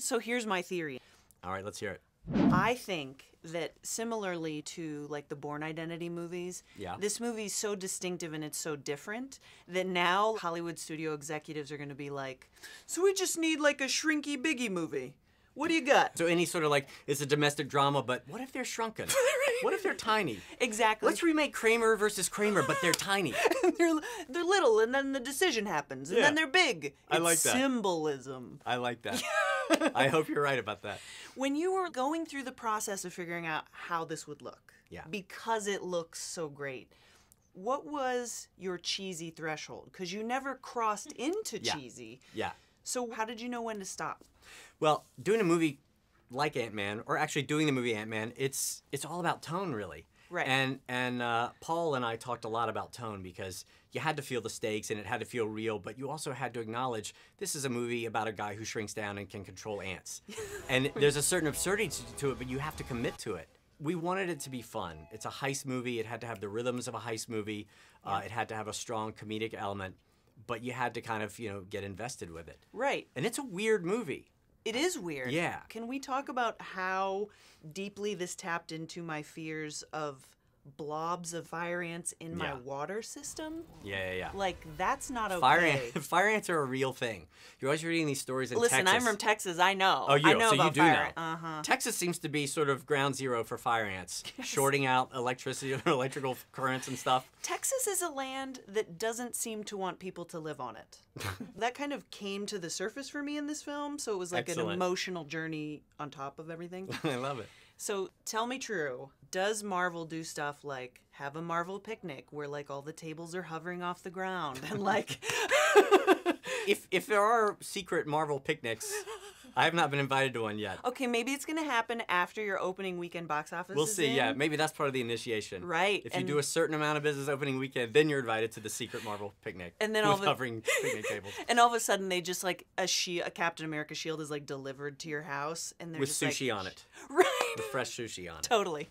So here's my theory. All right, let's hear it. I think that similarly to like the Bourne Identity movies, Yeah. this movie's so distinctive and it's so different that now Hollywood studio executives are going to be like, so we just need like a Shrinky Biggie movie. What do you got? So any sort of like, it's a domestic drama, but what if they're shrunken? What if they're tiny? Exactly. Let's remake Kramer versus Kramer, but they're tiny. they're little, and then the decision happens, and Yeah. then they're big. I It's like that. symbolism. I like that. I hope you're right about that. When you were going through the process of figuring out how this would look, Yeah. because it looks so great, what was your cheesy threshold? Because you never crossed into Yeah. cheesy. Yeah. So how did you know when to stop? Well, doing a movie like Ant-Man, or actually doing the movie Ant-Man, it's all about tone, really. Right. And Paul and I talked a lot about tone because you had to feel the stakes and it had to feel real, but you also had to acknowledge this is a movie about a guy who shrinks down and can control ants. And there's a certain absurdity to it, but you have to commit to it. We wanted it to be fun. It's a heist movie. It had to have the rhythms of a heist movie. It had to have a strong comedic element, but you had to kind of, get invested with it. Right. And it's a weird movie. It is weird. Yeah. Can we talk about how deeply this tapped into my fears of blobs of fire ants in my Yeah. water system? Yeah. Like, that's not okay. Fire ants are a real thing. You're always reading these stories in Listen, Texas. I'm from Texas. I know. Oh, you I know, know so about you do fire. know. Uh-huh. Texas seems to be sort of ground zero for fire ants, shorting out electricity, electrical currents and stuff. Texas is a land that doesn't seem to want people to live on it. That kind of came to the surface for me in this film, so it was like an Excellent. emotional journey on top of everything. I love it. So tell me true, does Marvel do stuff like have a Marvel picnic where like all the tables are hovering off the ground and like... If there are secret Marvel picnics, I have not been invited to one yet. Okay, maybe it's going to happen after your opening weekend box office We'll is see, in. yeah. Maybe that's part of the initiation. Right. If you and- do a certain amount of business opening weekend, then you're invited to the secret Marvel picnic And then all with of it- hovering picnic tables. And all of a sudden they just like a Captain America shield is like delivered to your house and they're With just sushi like, on it. Right. With fresh sushi on it. Totally.